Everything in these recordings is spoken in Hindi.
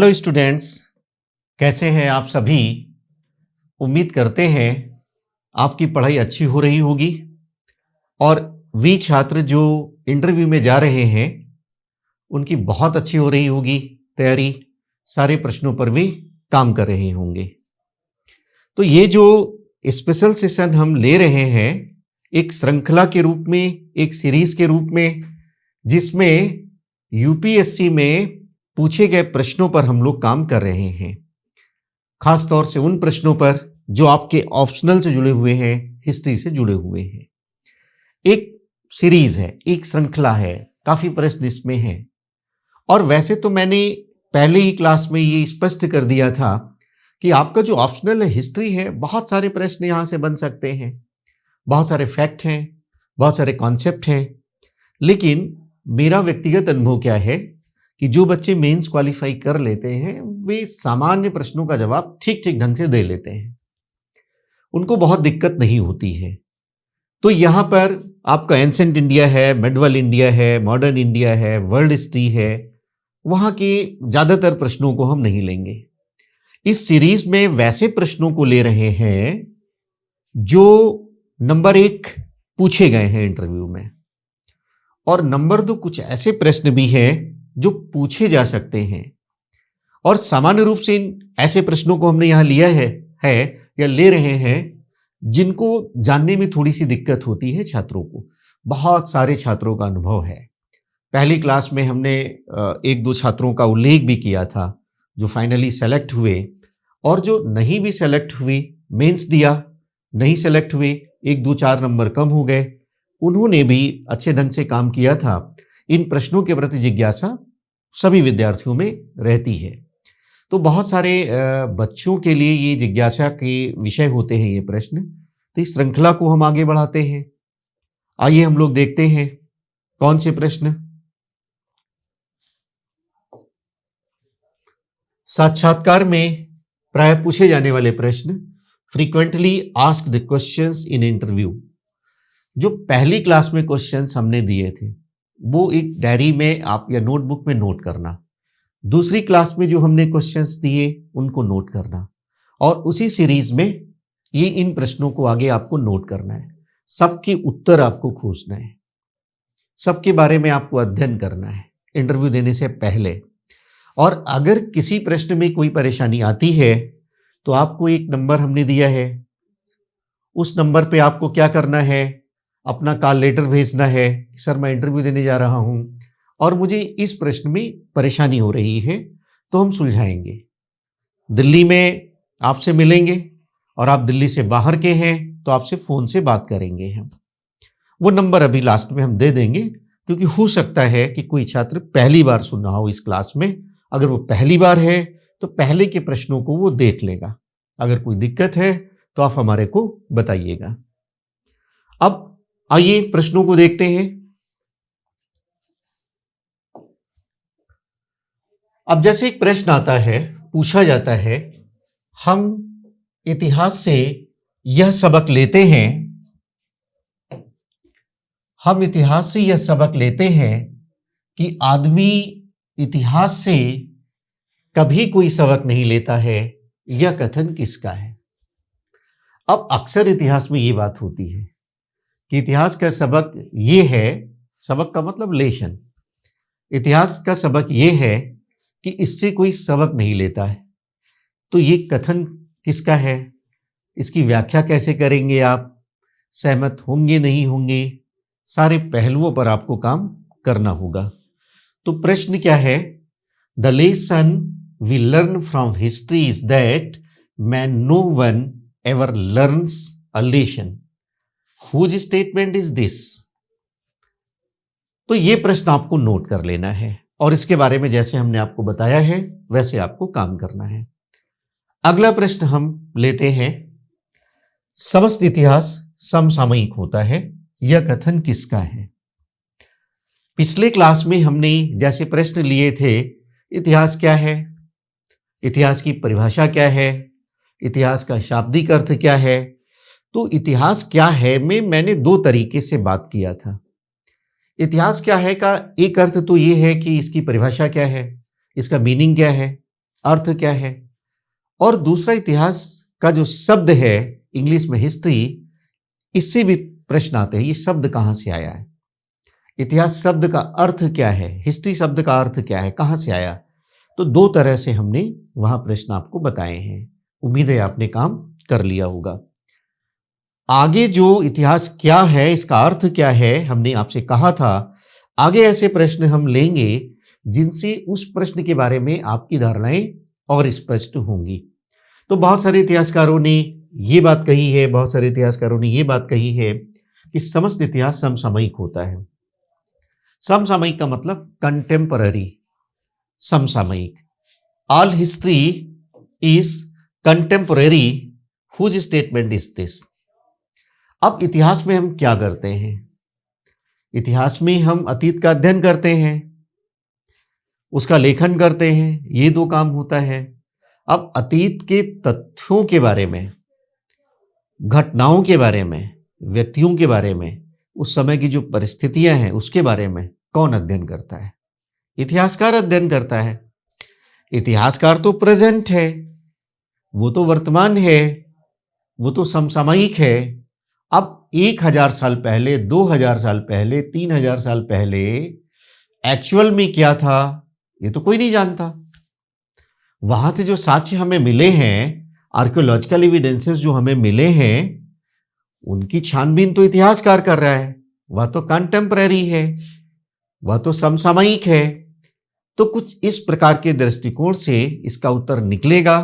हेलो स्टूडेंट्स, कैसे हैं आप सभी। उम्मीद करते हैं आपकी पढ़ाई अच्छी हो रही होगी और वे छात्र जो इंटरव्यू में जा रहे हैं उनकी बहुत अच्छी हो रही होगी तैयारी। सारे प्रश्नों पर भी काम कर रहे होंगे। तो ये जो स्पेशल सेशन हम ले रहे हैं एक श्रृंखला के रूप में, एक सीरीज के रूप में, जिसमें यूपीएससी में पूछे गए प्रश्नों पर हम लोग काम कर रहे हैं। खास तौर से उन प्रश्नों पर जो आपके ऑप्शनल से जुड़े हुए हैं, हिस्ट्री से जुड़े हुए हैं। एक सीरीज है, एक श्रृंखला है, काफी प्रश्न इसमें हैं। और वैसे तो मैंने पहले ही क्लास में ये स्पष्ट कर दिया था कि आपका जो ऑप्शनल हिस्ट्री है, बहुत सारे प्रश्न यहां से बन सकते हैं, बहुत सारे फैक्ट हैं, बहुत सारे कॉन्सेप्ट हैं। लेकिन मेरा व्यक्तिगत अनुभव क्या है कि जो बच्चे मेंस क्वालिफाई कर लेते हैं वे सामान्य प्रश्नों का जवाब ठीक ठीक ढंग से दे लेते हैं, उनको बहुत दिक्कत नहीं होती है। तो यहाँ पर आपका एंसेंट इंडिया है, मिडवल इंडिया है, मॉडर्न इंडिया है, वर्ल्ड हिस्ट्री है, वहाँ के ज़्यादातर प्रश्नों को हम नहीं लेंगे। इस सीरीज में वैसे प्रश्नों को ले रहे हैं जो नंबर 1 पूछे गए हैं इंटरव्यू में, और नंबर 2 कुछ ऐसे प्रश्न भी हैं जो पूछे जा सकते हैं। और सामान्य रूप से इन ऐसे प्रश्नों को हमने यहां लिया है या ले रहे हैं जिनको जानने में थोड़ी सी दिक्कत होती है छात्रों को। बहुत सारे छात्रों का अनुभव है। पहली क्लास में हमने 1-2 छात्रों का उल्लेख भी किया था जो फाइनली सेलेक्ट हुए, और जो नहीं भी सेलेक्ट हुए, मेंस दिया, नहीं सेलेक्ट हुए, 1-2-4 नंबर कम हो गए, उन्होंने भी अच्छे ढंग से काम किया था। इन प्रश्नों के प्रति जिज्ञासा सभी विद्यार्थियों में रहती है। तो बहुत सारे बच्चों के लिए ये जिज्ञासा के विषय होते हैं ये प्रश्न। तो इस श्रृंखला को हम आगे बढ़ाते हैं। आइए हम लोग देखते हैं कौन से प्रश्न। साक्षात्कार में प्राय पूछे जाने वाले प्रश्न, frequently asked questions in interview. जो पहली क्लास में क्वेश्चंस हमने दिए थे वो एक डायरी में आप या नोटबुक में नोट करना। दूसरी क्लास में जो हमने क्वेश्चंस दिए उनको नोट करना, और उसी सीरीज में ये इन प्रश्नों को आगे आपको नोट करना है। सबके उत्तर आपको खोजना है, सबके बारे में आपको अध्ययन करना है इंटरव्यू देने से पहले। और अगर किसी प्रश्न में कोई परेशानी आती है तो आपको एक नंबर हमने दिया है, उस नंबर पे आपको क्या करना है, अपना कॉल लेटर भेजना है कि सर मैं इंटरव्यू देने जा रहा हूं और मुझे इस प्रश्न में परेशानी हो रही है, तो हम सुलझाएंगे। दिल्ली में आपसे मिलेंगे और आप दिल्ली से बाहर के हैं तो आपसे फोन से बात करेंगे हम। वो नंबर अभी लास्ट में हम दे देंगे, क्योंकि हो सकता है कि कोई छात्र पहली बार सुन रहा हो इस क्लास में। अगर वो पहली बार है तो पहले के प्रश्नों को वो देख लेगा। अगर कोई दिक्कत है तो आप हमारे को बताइएगा। अब आइए प्रश्नों को देखते हैं। अब जैसे एक प्रश्न आता है, पूछा जाता है, हम इतिहास से यह सबक लेते हैं, हम इतिहास से यह सबक लेते हैं कि आदमी इतिहास से कभी कोई सबक नहीं लेता है, यह कथन किसका है। अब अक्सर इतिहास में यह बात होती है कि इतिहास का सबक ये है, सबक का मतलब लेसन, इतिहास का सबक ये है कि इससे कोई सबक नहीं लेता है। तो ये कथन किसका है, इसकी व्याख्या कैसे करेंगे आप, सहमत होंगे नहीं होंगे, सारे पहलुओं पर आपको काम करना होगा। तो प्रश्न क्या है, the lesson we learn from history is that man no one ever learns a lesson, Whose statement is this? तो ये प्रश्न आपको नोट कर लेना है और इसके बारे में जैसे हमने आपको बताया है वैसे आपको काम करना है। अगला प्रश्न हम लेते हैं, समस्त इतिहास समसामयिक होता है, यह कथन किसका है। पिछले क्लास में हमने जैसे प्रश्न लिए थे, इतिहास क्या है, इतिहास की परिभाषा क्या है, इतिहास का शाब्दिक अर्थ क्या है। तो इतिहास क्या है में मैंने 2 तरीके से बात किया था। इतिहास क्या है का एक अर्थ तो ये है कि इसकी परिभाषा क्या है, इसका मीनिंग क्या है, अर्थ क्या है, और दूसरा इतिहास का जो शब्द है इंग्लिश में हिस्ट्री, इससे भी प्रश्न आते हैं, ये शब्द कहाँ से आया है, इतिहास शब्द का अर्थ क्या है, हिस्ट्री शब्द का अर्थ क्या है, कहाँ से आया। तो दो तरह से हमने वहां प्रश्न आपको बताए हैं। उम्मीद है आपने काम कर लिया होगा। आगे जो इतिहास क्या है, इसका अर्थ क्या है, हमने आपसे कहा था आगे ऐसे प्रश्न हम लेंगे जिनसे उस प्रश्न के बारे में आपकी धारणाएं और स्पष्ट होंगी। तो बहुत सारे इतिहासकारों ने ये बात कही है, बहुत सारे इतिहासकारों ने ये बात कही है कि समस्त इतिहास समसामयिक होता है। समसामयिक का मतलब कंटेम्पररी, समसामयिक। All history is contemporary, whose statement is this. अब इतिहास में हम क्या करते हैं, इतिहास में हम अतीत का अध्ययन करते हैं, उसका लेखन करते हैं, ये दो काम होता है। अब अतीत के तथ्यों के बारे में, घटनाओं के बारे में, व्यक्तियों के बारे में, उस समय की जो परिस्थितियां हैं उसके बारे में कौन अध्ययन करता है, इतिहासकार अध्ययन करता है। इतिहासकार तो प्रेजेंट है, वो तो वर्तमान है, वो तो समसामयिक है। अब 1000 साल पहले, 2000 साल पहले, 3000 साल पहले एक्चुअल में क्या था ये तो कोई नहीं जानता। वहां से जो साक्ष्य हमें मिले हैं, आर्कियोलॉजिकल एविडेंसेस जो हमें मिले हैं, उनकी छानबीन तो इतिहासकार कर रहा है, वह तो कंटेम्पररी है, वह तो समसामयिक है। तो कुछ इस प्रकार के दृष्टिकोण से इसका उत्तर निकलेगा।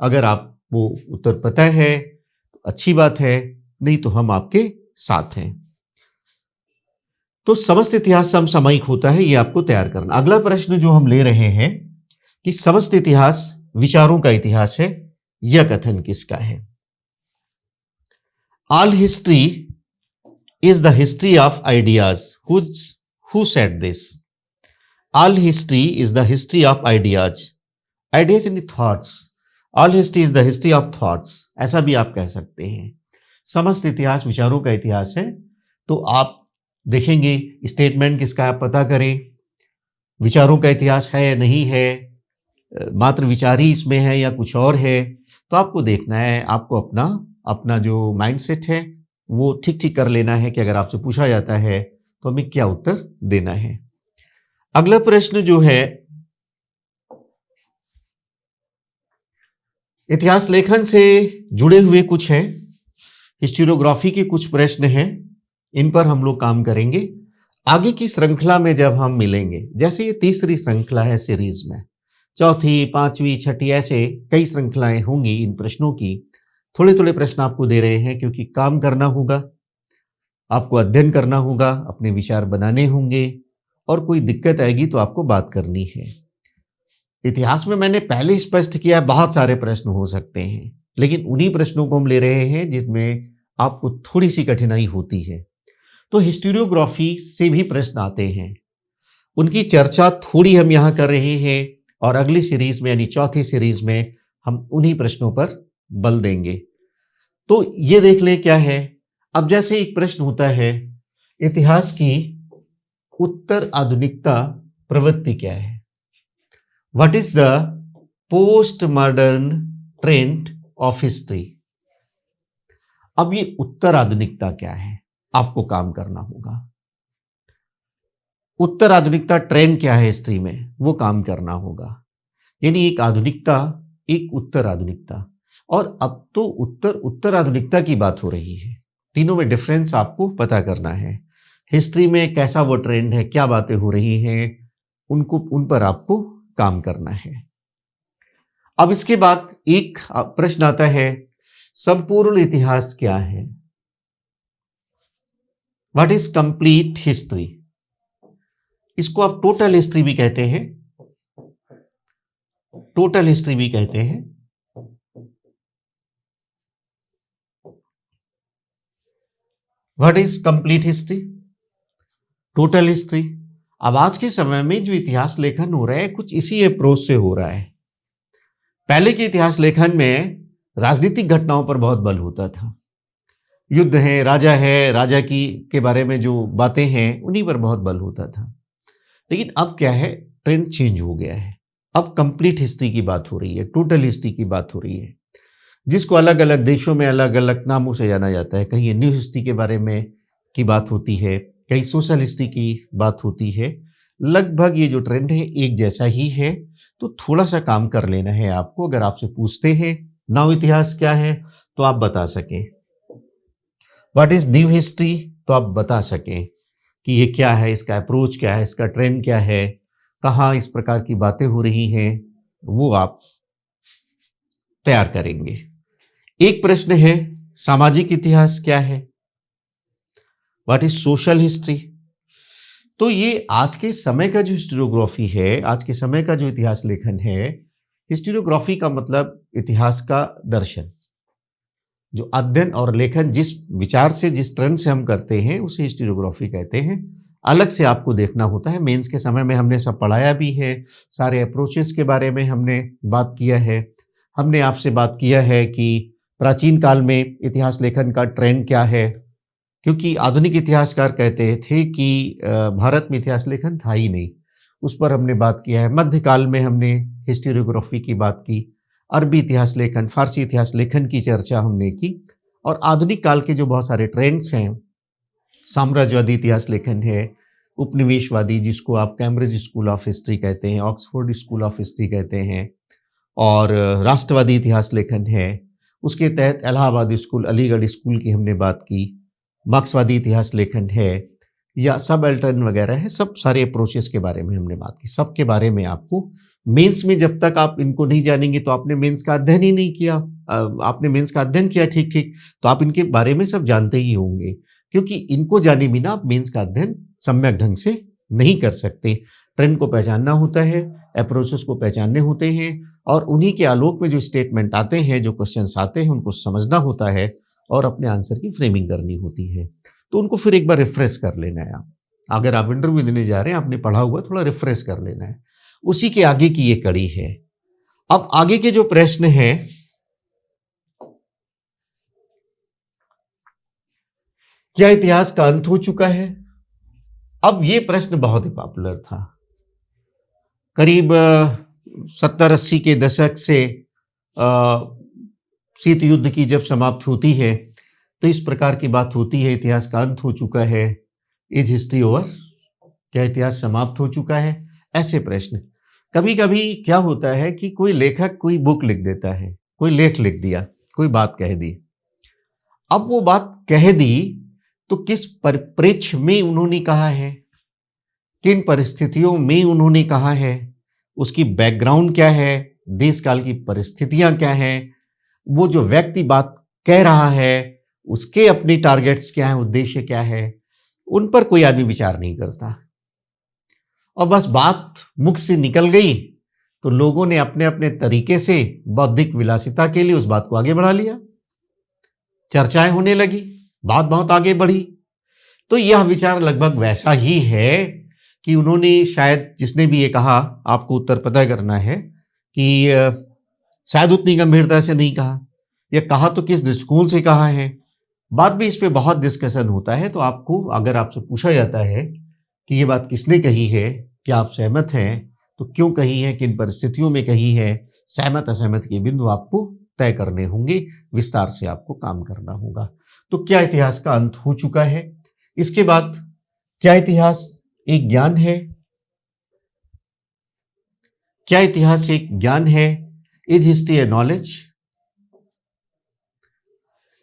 अगर आपको उत्तर पता है तो अच्छी बात है, नहीं तो हम आपके साथ हैं। तो समस्त इतिहास समसामयिक होता है, ये आपको तैयार करना। अगला प्रश्न जो हम ले रहे हैं कि समस्त इतिहास विचारों का इतिहास है, यह कथन किसका है। All history is the history of ideas, who said this. All history is the history of ideas, ideas in thoughts. All history is the history of thoughts, ऐसा भी आप कह सकते हैं। समस्त इतिहास विचारों का इतिहास है। तो आप देखेंगे स्टेटमेंट किसका है, आप पता करें विचारों का इतिहास है या नहीं है, मात्र विचार ही इसमें है या कुछ और है। तो आपको देखना है, आपको अपना अपना जो माइंडसेट है वो ठीक ठीक कर लेना है कि अगर आपसे पूछा जाता है तो हमें क्या उत्तर देना है। अगला प्रश्न जो है, इतिहास लेखन से जुड़े हुए कुछ हैं, हिस्टोरियोग्राफी के कुछ प्रश्न हैं, इन पर हम लोग काम करेंगे आगे की श्रृंखला में जब हम मिलेंगे। जैसे ये तीसरी श्रृंखला है सीरीज में, चौथी, पांचवी, छठी, ऐसे कई श्रृंखलाएं होंगी इन प्रश्नों की। थोड़े थोड़े प्रश्न आपको दे रहे हैं क्योंकि काम करना होगा, आपको अध्ययन करना होगा, अपने विचार बनाने होंगे, और कोई दिक्कत आएगी तो आपको बात करनी है। इतिहास में मैंने पहले स्पष्ट किया बहुत सारे प्रश्न हो सकते हैं, लेकिन उन्हीं प्रश्नों को हम ले रहे हैं जिसमें आपको थोड़ी सी कठिनाई होती है। तो हिस्टोरियोग्राफी से भी प्रश्न आते हैं, उनकी चर्चा थोड़ी हम यहाँ कर रहे हैं, और अगली सीरीज में यानी चौथी सीरीज में हम उन्हीं प्रश्नों पर बल देंगे। तो ये देख लें क्या है। अब जैसे एक प्रश्न होता है, इतिहास की उत्तर आधुनिकता प्रवृत्ति क्या है, what is the post modern trend of history. अब ये उत्तर आधुनिकता क्या है, आपको काम करना होगा। उत्तर आधुनिकता ट्रेंड क्या है हिस्ट्री में, वो काम करना होगा। यानी एक आधुनिकता, एक उत्तर आधुनिकता, और अब तो उत्तर उत्तर आधुनिकता की बात हो रही है। तीनों में डिफरेंस आपको पता करना है। हिस्ट्री में कैसा वो ट्रेंड है, क्या बातें हो रही हैं, उन पर आपको काम करना है। अब इसके बाद एक प्रश्न आता है, संपूर्ण इतिहास क्या है, व्हाट इज कंप्लीट हिस्ट्री। इसको आप टोटल हिस्ट्री भी कहते हैं, टोटल हिस्ट्री भी कहते हैं। What is complete history, total history. अब आज के समय में जो इतिहास लेखन हो रहा है कुछ इसी अप्रोच से हो रहा है। पहले के इतिहास लेखन में राजनीतिक घटनाओं पर बहुत बल होता था, युद्ध है, राजा की के बारे में जो बातें हैं उन्हीं पर बहुत बल होता था। लेकिन अब क्या है, ट्रेंड चेंज हो गया है। अब कंप्लीट हिस्ट्री की बात हो रही है, टोटल हिस्ट्री की बात हो रही है, जिसको अलग अलग देशों में अलग अलग नामों से जाना जाता है। कहीं न्यू हिस्ट्री के बारे में की बात होती है, कहीं सोशल हिस्ट्री की बात होती है। लगभग ये जो ट्रेंड है एक जैसा ही है, तो थोड़ा सा काम कर लेना है आपको। अगर आपसे पूछते हैं नव इतिहास क्या है, तो आप बता सकें। व्हाट इज न्यू हिस्ट्री, तो आप बता सकें कि ये क्या है, इसका अप्रोच क्या है, इसका ट्रेंड क्या है, कहाँ इस प्रकार की बातें हो रही हैं, वो आप तैयार करेंगे। एक प्रश्न है, सामाजिक इतिहास क्या है, व्हाट इज सोशल हिस्ट्री। तो ये आज के समय का जो हिस्टोरियोग्राफी है, आज के समय का जो इतिहास लेखन है, हिस्टोरियोग्राफी का मतलब इतिहास का दर्शन, जो अध्ययन और लेखन जिस विचार से, जिस ट्रेंड से हम करते हैं, उसे हिस्टोरियोग्राफी कहते हैं। अलग से आपको देखना होता है। मेंस के समय में हमने सब पढ़ाया भी है, सारे अप्रोचेस के बारे में हमने बात किया है। हमने आपसे बात किया है कि प्राचीन काल में इतिहास लेखन का ट्रेंड क्या है, क्योंकि आधुनिक इतिहासकार कहते थे कि भारत में इतिहास लेखन था ही नहीं, उस पर हमने बात किया है। मध्यकाल में हमने हिस्टोरियोग्राफी की बात की, अरबी इतिहास लेखन, फारसी इतिहास लेखन की चर्चा हमने की, और आधुनिक काल के जो बहुत सारे ट्रेंड्स हैं, साम्राज्यवादी इतिहास लेखन है, उपनिवेशवादी जिसको आप कैम्ब्रिज स्कूल ऑफ हिस्ट्री कहते हैं, ऑक्सफोर्ड स्कूल ऑफ हिस्ट्री कहते हैं, और राष्ट्रवादी इतिहास लेखन है, उसके तहत इलाहाबाद स्कूल, अलीगढ़ स्कूल की हमने बात की, मार्क्सवादी इतिहास लेखन है, या सब अल्टर्न वगैरह है। सब सारे अप्रोचेस के बारे में हमने बात की। सब के बारे में आपको मेंस में, जब तक आप इनको नहीं जानेंगे तो आपने मेंस का अध्ययन ही नहीं किया। आपने मेंस का अध्ययन किया ठीक ठीक, तो आप इनके बारे में सब जानते ही होंगे, क्योंकि इनको जाने बिना आप मेंस का अध्ययन सम्यक ढंग से नहीं कर सकते। ट्रेंड को पहचानना होता है, अप्रोचेस को पहचानने होते हैं, और उन्हीं के आलोक में जो स्टेटमेंट आते हैं, जो क्वेश्चंस आते हैं, उनको समझना होता है और अपने आंसर की फ्रेमिंग करनी होती है। तो उनको फिर एक बार रिफ्रेश कर लेना है। आप अगर आप इंटरव्यू देने जा रहे हैं, आपने पढ़ा हुआ, थोड़ा रिफ्रेश कर लेना है। उसी के आगे की ये कड़ी है। अब आगे के जो प्रश्न है, क्या इतिहास का अंत हो चुका है? अब ये प्रश्न बहुत ही पॉपुलर था। करीब 70-80 के दशक से शीत युद्ध की जब समाप्ति होती है, तो इस प्रकार की बात होती है, इतिहास का अंत हो चुका है, इज हिस्ट्री ओवर, क्या इतिहास समाप्त हो चुका है? ऐसे प्रश्न। कभी कभी क्या होता है कि कोई लेखक कोई बुक लिख देता है, कोई लेख लिख दिया, कोई बात कह दी। अब वो बात कह दी तो किस परिप्रेक्ष्य में उन्होंने कहा है, किन परिस्थितियों में उन्होंने कहा है, उसकी बैकग्राउंड क्या है, देश काल की परिस्थितियां क्या हैं, वो जो व्यक्ति बात कह रहा है उसके अपने टारगेट्स क्या है, उद्देश्य क्या है, उन पर कोई आदमी विचार नहीं करता। और बस बात मुख से निकल गई तो लोगों ने अपने अपने तरीके से बौद्धिक विलासिता के लिए उस बात को आगे बढ़ा लिया, चर्चाएं होने लगी, बात बहुत आगे बढ़ी। तो यह विचार लगभग वैसा ही है कि उन्होंने शायद, जिसने भी ये कहा, आपको उत्तर पता करना है कि शायद उतनी गंभीरता से नहीं कहा, या कहा तो किस दृष्टिकोण से कहा है। बात भी इस पे बहुत डिस्कशन होता है। तो आपको, अगर आपसे पूछा जाता है कि ये बात किसने कही है, क्या आप सहमत हैं, तो क्यों कही है, किन परिस्थितियों में कही है, सहमत असहमत के बिंदु आपको तय करने होंगे, विस्तार से आपको काम करना होगा। तो क्या इतिहास का अंत हो चुका है? इसके बाद क्या इतिहास एक ज्ञान है? क्या इतिहास एक ज्ञान है? Is history a knowledge?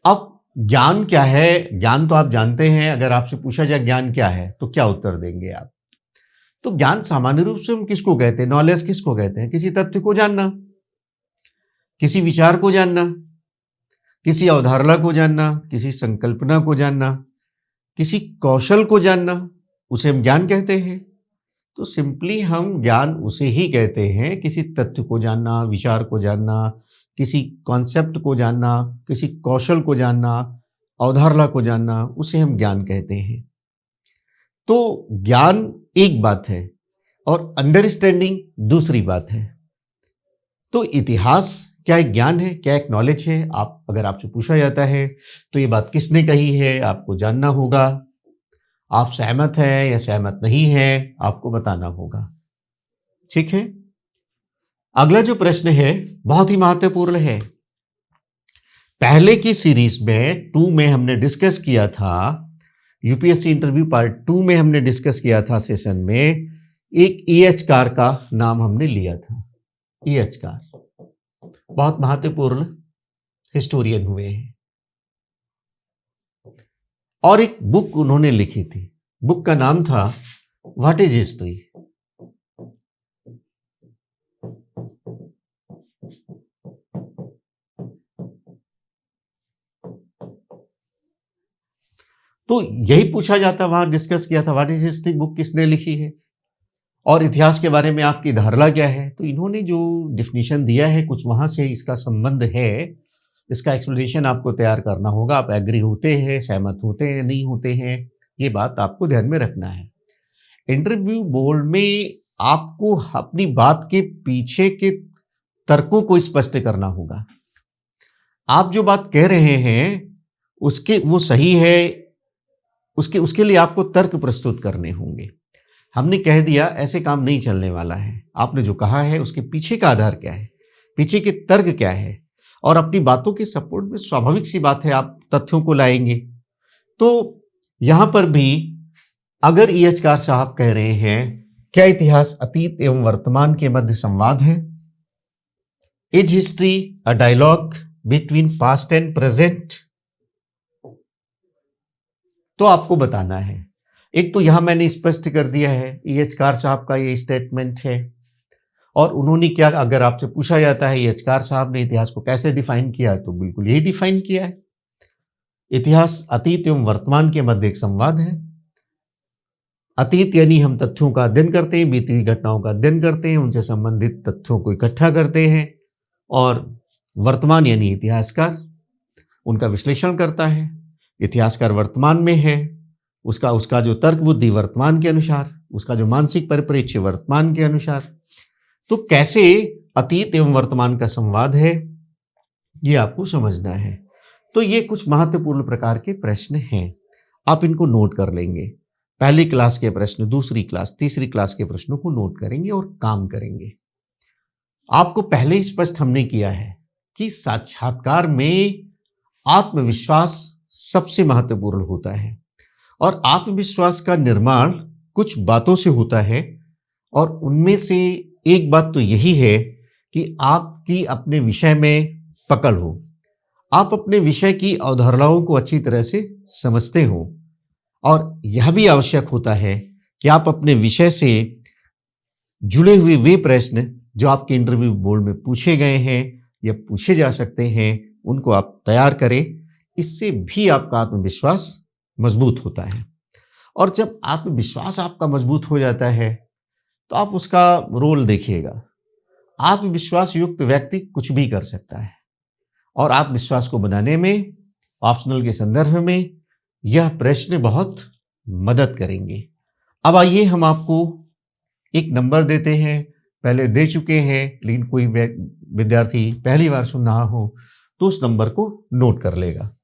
अब ज्ञान क्या है? ज्ञान तो आप जानते हैं। अगर आपसे पूछा जाए ज्ञान क्या है, तो क्या उत्तर देंगे आप? तो ज्ञान सामान्य रूप से हम किसको कहते हैं? नॉलेज किसको कहते हैं? किसी तथ्य को जानना, किसी विचार को जानना, किसी अवधारणा को जानना, किसी संकल्पना को जानना, किसी कौशल को जानना, उसे हम ज्ञान कहते हैं। तो सिंपली हम ज्ञान उसे ही कहते हैं, किसी तथ्य को जानना, विचार को जानना, किसी कॉन्सेप्ट को जानना, किसी कौशल को जानना, अवधारणा को जानना, उसे हम ज्ञान कहते हैं। तो ज्ञान एक बात है और अंडरस्टैंडिंग दूसरी बात है। तो इतिहास क्या एक ज्ञान है, क्या एक नॉलेज है? आप, अगर आपसे पूछा जाता है तो ये बात किसने कही है, आपको जानना होगा। आप सहमत हैं या सहमत नहीं हैं, आपको बताना होगा। ठीक है। अगला जो प्रश्न है बहुत ही महत्वपूर्ण है। पहले की सीरीज में 2 में हमने डिस्कस किया था, यूपीएससी इंटरव्यू पार्ट 2 में हमने डिस्कस किया था सेशन में, एक ईएच कार का नाम हमने लिया था। ईएच कार बहुत महत्वपूर्ण हिस्टोरियन हुए हैं और एक बुक उन्होंने लिखी थी। बुक का नाम था व्हाट इज हिस्ट्री। तो यही पूछा जाता, वहां डिस्कस किया था व्हाट इज हिस्ट्री बुक किसने लिखी है और इतिहास के बारे में आपकी धारणा क्या है। तो इन्होंने जो डिफिनीशन दिया है कुछ वहां से इसका संबंध है, इसका एक्सप्लेनेशन आपको तैयार करना होगा। आप एग्री होते हैं, सहमत होते हैं, नहीं होते हैं, ये बात आपको ध्यान में रखना है। इंटरव्यू बोर्ड में आपको अपनी बात के पीछे के तर्कों को स्पष्ट करना होगा। आप जो बात कह रहे हैं उसके वो सही है, उसके लिए आपको तर्क प्रस्तुत करने होंगे। हमने कह दिया ऐसे काम नहीं चलने वाला है, आपने जो कहा है उसके पीछे का आधार क्या है, पीछे के तर्क क्या है, और अपनी बातों के सपोर्ट में स्वाभाविक सी बात है आप तथ्यों को लाएंगे। तो यहां पर भी अगर ईएचकार साहब कह रहे हैं क्या इतिहास अतीत एवं वर्तमान के मध्य संवाद है, is history a dialogue between past and present, तो आपको बताना है। एक तो यहां मैंने स्पष्ट कर दिया है ईएचकार साहब का ये स्टेटमेंट है, और उन्होंने क्या, अगर आपसे पूछा जाता है ईएचकार साहब ने इतिहास को कैसे डिफाइन किया है, तो बिल्कुल यही डिफाइन किया है। इतिहास अतीत एवं वर्तमान के मध्य एक संवाद है। अतीत यानी हम तथ्यों का अध्ययन करते हैं, बीती हुई घटनाओं का अध्ययन करते हैं, उनसे संबंधित तथ्यों को इकट्ठा करते हैं, और वर्तमान यानी इतिहासकार उनका विश्लेषण करता है। इतिहासकार वर्तमान में है, उसका जो तर्क बुद्धि वर्तमान के अनुसार, उसका जो मानसिक परिप्रेक्ष्य वर्तमान के अनुसार। तो कैसे अतीत एवं वर्तमान का संवाद है ये आपको समझना है। तो ये कुछ महत्वपूर्ण प्रकार के प्रश्न हैं, आप इनको नोट कर लेंगे। पहली क्लास के प्रश्न, दूसरी क्लास, तीसरी क्लास के प्रश्नों को नोट करेंगे और काम करेंगे। आपको पहले ही स्पष्ट हमने किया है कि साक्षात्कार में आत्मविश्वास सबसे महत्वपूर्ण होता है, और आत्मविश्वास का निर्माण कुछ बातों से होता है, और उनमें से एक बात तो यही है कि आपकी अपने विषय में पकड़ हो, आप अपने विषय की अवधारणाओं को अच्छी तरह से समझते हो, और यह भी आवश्यक होता है कि आप अपने विषय से जुड़े हुए वे प्रश्न जो आपके इंटरव्यू बोर्ड में पूछे गए हैं या पूछे जा सकते हैं उनको आप तैयार करें। इससे भी आपका आत्मविश्वास मजबूत होता है, और जब आत्मविश्वास आपका मजबूत हो जाता है तो आप उसका रोल देखिएगा। आत्मविश्वास युक्त व्यक्ति कुछ भी कर सकता है, और आत्मविश्वास को बनाने में ऑप्शनल के संदर्भ में यह प्रश्न बहुत मदद करेंगे। अब आइए हम आपको एक नंबर देते हैं, पहले दे चुके हैं, लेकिन कोई विद्यार्थी पहली बार सुन रहा हो तो उस नंबर को नोट कर लेगा।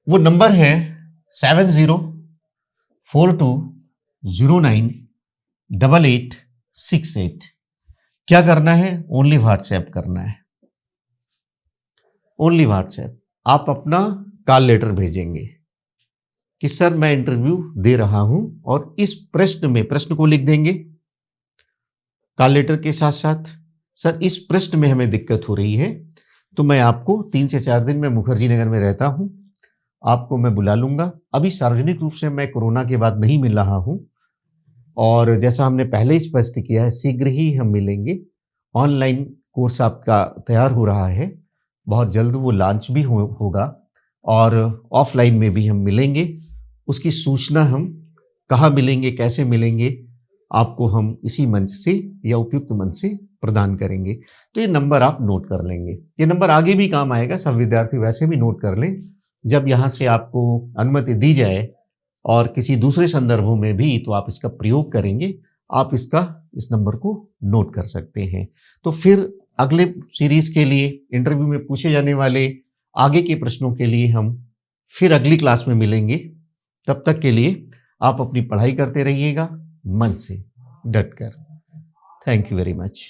वो नंबर है 7042098868। क्या करना है, ओनली व्हाट्सएप करना है, ओनली व्हाट्सएप। आप अपना कॉल लेटर भेजेंगे कि सर मैं इंटरव्यू दे रहा हूं, और इस प्रश्न को लिख देंगे कॉल लेटर के साथ साथ, सर इस प्रश्न में हमें दिक्कत हो रही है, तो मैं आपको 3 से 4 दिन में मुखर्जी नगर में रहता हूं, आपको मैं बुला लूंगा। अभी सार्वजनिक रूप से मैं कोरोना के बाद नहीं मिल रहा हूं, और जैसा हमने पहले ही स्पष्ट किया है शीघ्र ही हम मिलेंगे। ऑनलाइन कोर्स आपका तैयार हो रहा है, बहुत जल्द वो लॉन्च भी होगा, और ऑफलाइन में भी हम मिलेंगे। उसकी सूचना हम कहाँ मिलेंगे, कैसे मिलेंगे, आपको हम इसी मंच से या उपयुक्त मंच से प्रदान करेंगे। तो ये नंबर आप नोट कर लेंगे, ये नंबर आगे भी काम आएगा, सब विद्यार्थी वैसे भी नोट कर लें। जब यहाँ से आपको अनुमति दी जाए और किसी दूसरे संदर्भों में भी, तो आप इसका प्रयोग करेंगे, आप इस नंबर को नोट कर सकते हैं। तो फिर अगले सीरीज के लिए, इंटरव्यू में पूछे जाने वाले आगे के प्रश्नों के लिए हम फिर अगली क्लास में मिलेंगे। तब तक के लिए आप अपनी पढ़ाई करते रहिएगा मन से डट कर। Thank you very much.